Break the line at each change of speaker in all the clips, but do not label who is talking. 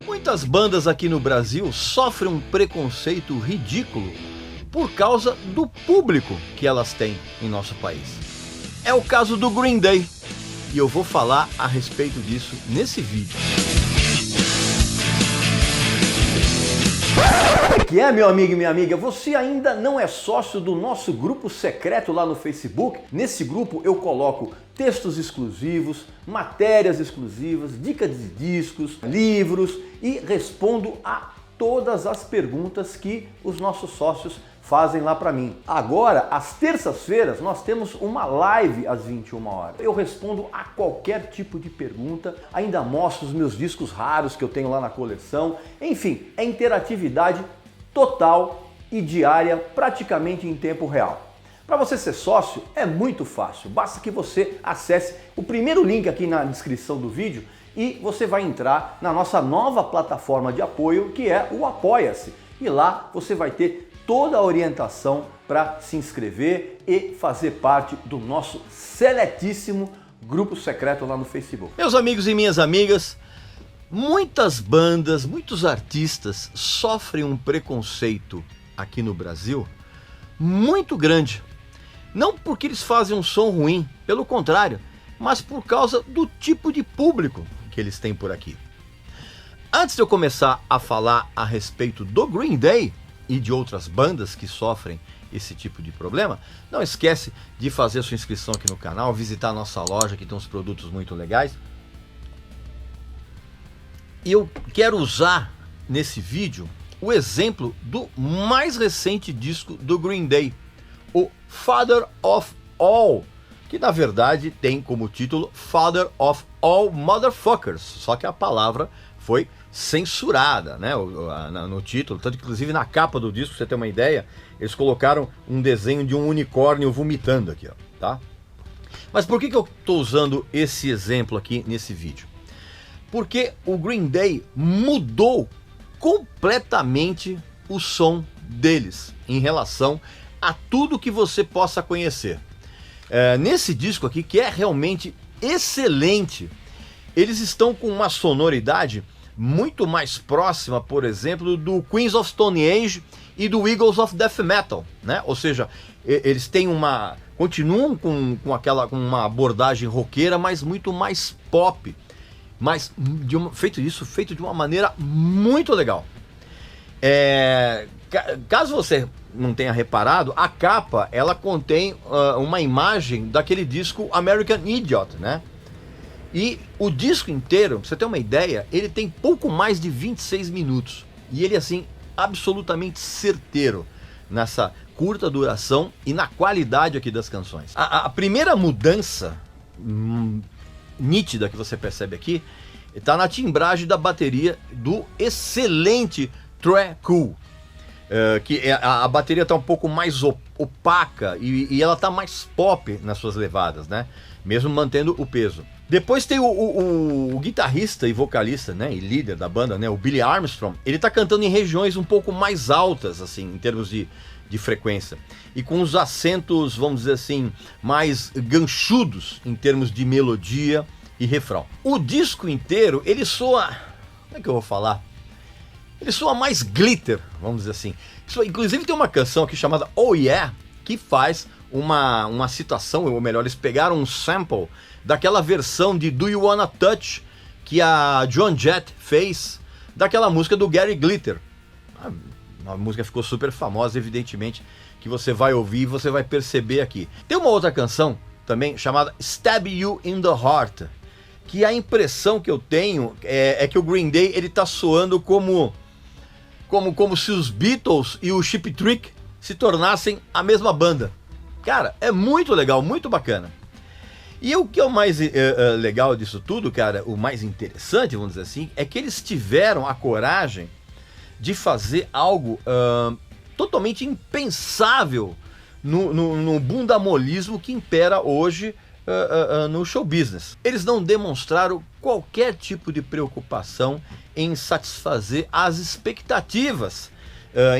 Muitas bandas aqui no Brasil sofrem um preconceito ridículo por causa do público que elas têm em nosso país. É o caso do Green Day, e eu vou falar a respeito disso nesse vídeo. Que é, meu amigo e minha amiga, você ainda não é sócio do nosso grupo secreto lá no Facebook? Nesse grupo eu coloco textos exclusivos, matérias exclusivas, dicas de discos, livros e respondo a todas as perguntas que os nossos sócios fazem lá para mim. Agora, às terças-feiras, nós temos uma live às 21 horas. Eu respondo a qualquer tipo de pergunta, ainda mostro os meus discos raros que eu tenho lá na coleção. Enfim, é interatividade total e diária, praticamente em tempo real. Para você ser sócio é muito fácil, basta que você acesse o primeiro link aqui na descrição do vídeo e você vai entrar na nossa nova plataforma de apoio, que é o Apoia-se. E lá você vai ter toda a orientação para se inscrever e fazer parte do nosso seletíssimo grupo secreto lá no Facebook. Meus amigos e minhas amigas, muitas bandas, muitos artistas sofrem um preconceito aqui no Brasil muito grande. Não porque eles fazem um som ruim, pelo contrário, mas por causa do tipo de público que eles têm por aqui. Antes de eu começar a falar a respeito do Green Day e de outras bandas que sofrem esse tipo de problema, não esquece de fazer a sua inscrição aqui no canal, visitar a nossa loja que tem uns produtos muito legais. E eu quero usar nesse vídeo o exemplo do mais recente disco do Green Day, o Father of All, que na verdade tem como título Father of All Motherfuckers, só que a palavra foi censurada, né, no título, tanto que inclusive na capa do disco, pra você ter uma ideia, eles colocaram um desenho de um unicórnio vomitando aqui, ó, tá? Mas por que eu estou usando esse exemplo aqui nesse vídeo? Porque o Green Day mudou completamente o som deles em relação a tudo que você possa conhecer. Nesse disco aqui, que é realmente excelente, eles estão com uma sonoridade muito mais próxima, por exemplo, do Queens of Stone Age e do Eagles of Death Metal, né? Ou seja, eles têm continuam com uma abordagem roqueira, mas muito mais pop, mas feito de uma maneira muito legal. Caso você não tenha reparado, a capa ela contém uma imagem daquele disco American Idiot, né? E o disco inteiro, pra você ter uma ideia, ele tem pouco mais de 26 minutos. E ele, assim, absolutamente certeiro nessa curta duração e na qualidade aqui das canções. A primeira mudança nítida que você percebe aqui está na timbragem da bateria do excelente Tré Cool. Que a bateria está um pouco mais opaca e ela está mais pop nas suas levadas, né? Mesmo mantendo o peso. Depois tem o guitarrista e vocalista, né, e líder da banda, né, o Billy Armstrong. Ele tá cantando em regiões um pouco mais altas, assim, em termos de frequência. E com os acentos, vamos dizer assim, mais ganchudos em termos de melodia e refrão. O disco inteiro, ele soa... Como é que eu vou falar? Ele soa mais glitter, vamos dizer assim. Inclusive tem uma canção aqui chamada Oh Yeah, que faz uma citação, ou melhor, eles pegaram um sample daquela versão de Do You Wanna Touch que a Joan Jett fez daquela música do Gary Glitter. A música ficou super famosa, evidentemente, que você vai ouvir e você vai perceber aqui. Tem uma outra canção também chamada Stab You in the Heart, que a impressão que eu tenho é que o Green Day ele tá soando como se os Beatles e o Cheap Trick se tornassem a mesma banda. Cara, é muito legal, muito bacana. E o que é o mais legal disso tudo, cara, o mais interessante, vamos dizer assim, é que eles tiveram a coragem de fazer algo totalmente impensável no bundamolismo que impera hoje no show business. Eles não demonstraram qualquer tipo de preocupação em satisfazer as expectativas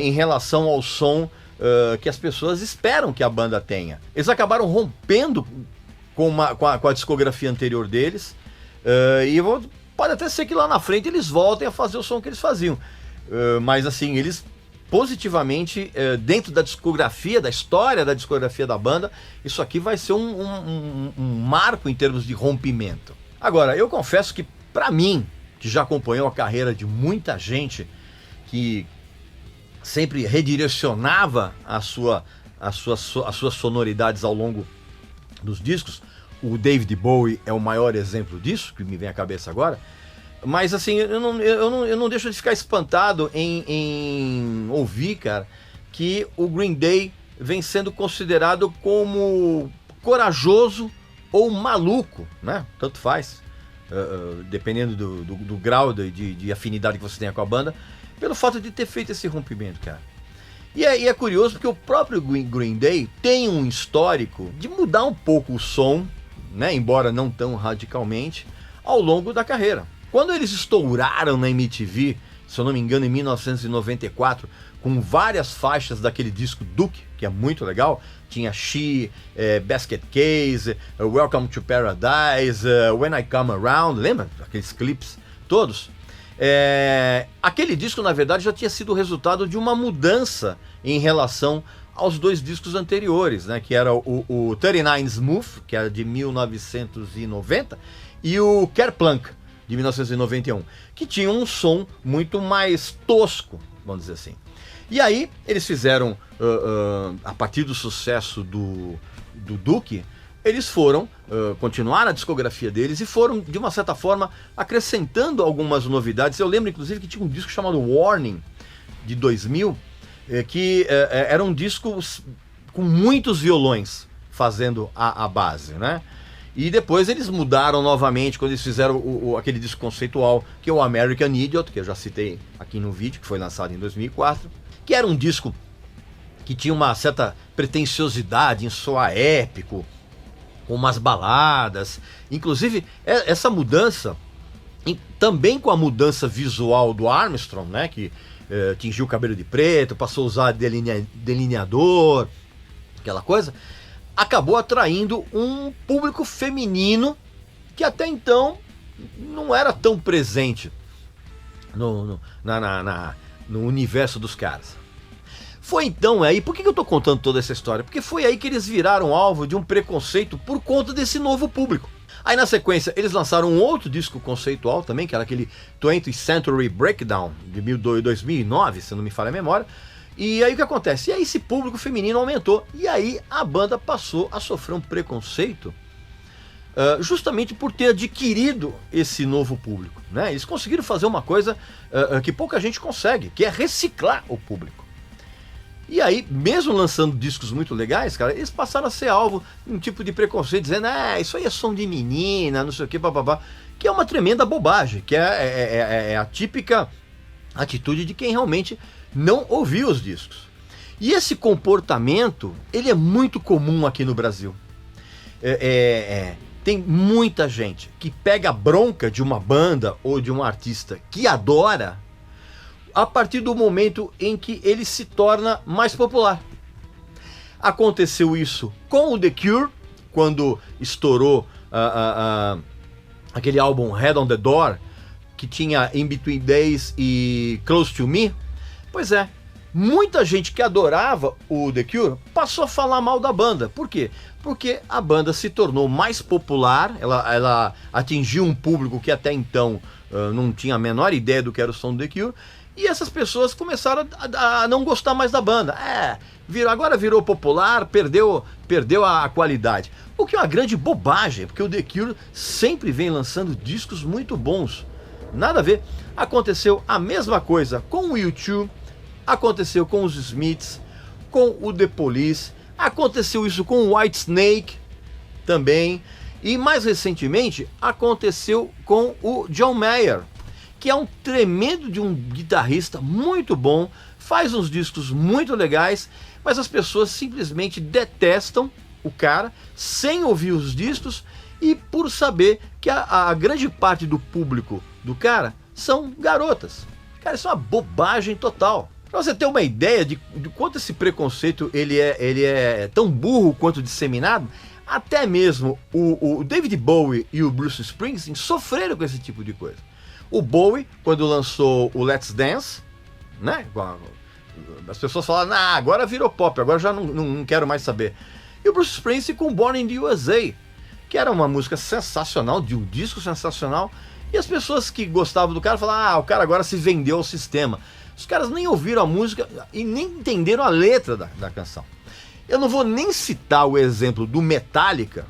em relação ao som que as pessoas esperam que a banda tenha. Eles acabaram rompendo com a discografia anterior deles, e eu vou Pode até ser que lá na frente eles voltem a fazer o som que eles faziam. Mas assim, eles positivamente, dentro da discografia, da história da discografia da banda, isso aqui vai ser um marco em termos de rompimento. Agora, eu confesso que para mim, que já acompanhou a carreira de muita gente, que sempre redirecionava as suas sonoridades ao longo dos discos, o David Bowie é o maior exemplo disso, que me vem à cabeça agora. Mas assim, eu não deixo de ficar espantado em ouvir, cara, que o Green Day vem sendo considerado como corajoso ou maluco, né? Tanto faz, dependendo do grau de afinidade que você tenha com a banda, pelo fato de ter feito esse rompimento, cara. E é curioso porque o próprio Green Day tem um histórico de mudar um pouco o som, né? Embora não tão radicalmente, ao longo da carreira. Quando eles estouraram na MTV, se eu não me engano, em 1994, com várias faixas daquele disco Duke, que é muito legal, tinha She, Basket Case, Welcome to Paradise, When I Come Around, lembra? Aqueles clipes todos. Aquele disco, na verdade, já tinha sido o resultado de uma mudança em relação aos dois discos anteriores, né? Que era o 39 Smooth, que era de 1990, e o Kerplunk, de 1991, que tinha um som muito mais tosco, vamos dizer assim. E aí eles fizeram, a partir do sucesso do Duke, eles foram continuar a discografia deles e foram, de uma certa forma, acrescentando algumas novidades. Eu lembro, inclusive, que tinha um disco chamado Warning, de 2000, que era um disco com muitos violões fazendo a base, né? E depois eles mudaram novamente quando eles fizeram aquele disco conceitual, que é o American Idiot, que eu já citei aqui no vídeo, que foi lançado em 2004, que era um disco que tinha uma certa pretensiosidade em soar épico, com umas baladas. Inclusive, essa mudança, também com a mudança visual do Armstrong, né, que tingiu o cabelo de preto, passou a usar delineador, aquela coisa, acabou atraindo um público feminino que até então não era tão presente no universo dos caras. Foi então aí, por que eu tô contando toda essa história? Porque foi aí que eles viraram alvo de um preconceito por conta desse novo público. Aí na sequência eles lançaram um outro disco conceitual também, que era aquele 20th Century Breakdown de 2009, se não me falha a memória. E aí o que acontece? E aí esse público feminino aumentou. E aí a banda passou a sofrer um preconceito justamente por ter adquirido esse novo público, né? Eles conseguiram fazer uma coisa que pouca gente consegue, que é reciclar o público. E aí, mesmo lançando discos muito legais, cara, eles passaram a ser alvo de um tipo de preconceito, dizendo, isso aí é som de menina, não sei o que, bababá, que é uma tremenda bobagem, que é a típica atitude de quem realmente não ouviu os discos. E esse comportamento, ele é muito comum aqui no Brasil. Tem muita gente que pega a bronca de uma banda ou de um artista que adora a partir do momento em que ele se torna mais popular. Aconteceu isso com o The Cure, quando estourou aquele álbum Head on the Door, que tinha In Between Days e Close to Me. Pois é, muita gente que adorava o The Cure passou a falar mal da banda. Por quê? Porque a banda se tornou mais popular, ela atingiu um público que até então não tinha a menor ideia do que era o som do The Cure, e essas pessoas começaram a não gostar mais da banda. Agora virou popular, perdeu a qualidade. O que é uma grande bobagem, porque o The Cure sempre vem lançando discos muito bons. Nada a ver. Aconteceu a mesma coisa com o U2, aconteceu com os Smiths, com o The Police, aconteceu isso com o Whitesnake também, e mais recentemente aconteceu com o John Mayer, que é um tremendo de um guitarrista muito bom, faz uns discos muito legais, mas as pessoas simplesmente detestam o cara, sem ouvir os discos, e por saber que a grande parte do público do cara são garotas. Cara, isso é uma bobagem total. Pra você ter uma ideia de quanto esse preconceito ele é tão burro quanto disseminado, até mesmo o David Bowie e o Bruce Springsteen sofreram com esse tipo de coisa. O Bowie, quando lançou o Let's Dance, né? As pessoas falaram, agora virou pop, agora já não quero mais saber. E o Bruce Springsteen com Born in the USA, que era uma música sensacional, de um disco sensacional, e as pessoas que gostavam do cara falaram, o cara agora se vendeu ao sistema. Os caras nem ouviram a música e nem entenderam a letra da canção. Eu não vou nem citar o exemplo do Metallica,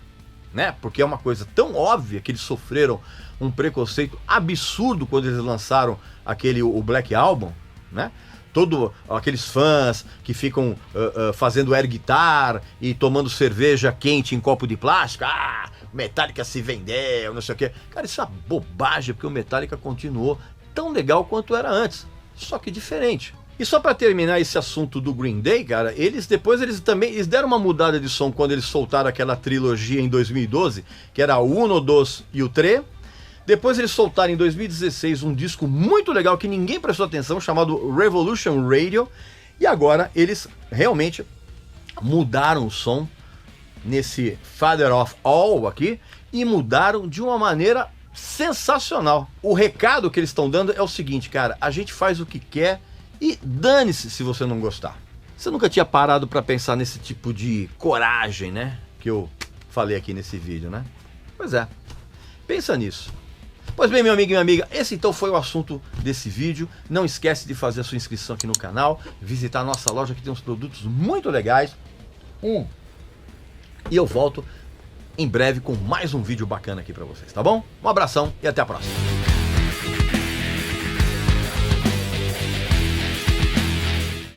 né? Porque é uma coisa tão óbvia que eles sofreram um preconceito absurdo quando eles lançaram o Black Album, né? Todos aqueles fãs que ficam fazendo air guitar e tomando cerveja quente em copo de plástico. Metallica se vendeu, não sei o quê. Cara, isso é uma bobagem, porque o Metallica continuou tão legal quanto era antes, só que diferente. E só para terminar esse assunto do Green Day, cara, eles deram uma mudada de som quando eles soltaram aquela trilogia em 2012, que era o 1, o 2 e o 3. Depois eles soltaram em 2016 um disco muito legal que ninguém prestou atenção, chamado Revolution Radio. E agora eles realmente mudaram o som nesse Father of All aqui e mudaram de uma maneira sensacional. O recado que eles estão dando é o seguinte, cara, a gente faz o que quer e dane-se se você não gostar. Você nunca tinha parado para pensar nesse tipo de coragem, né? Que eu falei aqui nesse vídeo, né? Pois é, pensa nisso. Pois bem, meu amigo e minha amiga, esse então foi o assunto desse vídeo. Não esquece de fazer a sua inscrição aqui no canal, visitar a nossa loja que tem uns produtos muito legais. E eu volto em breve com mais um vídeo bacana aqui pra vocês, tá bom? Um abração e até a próxima.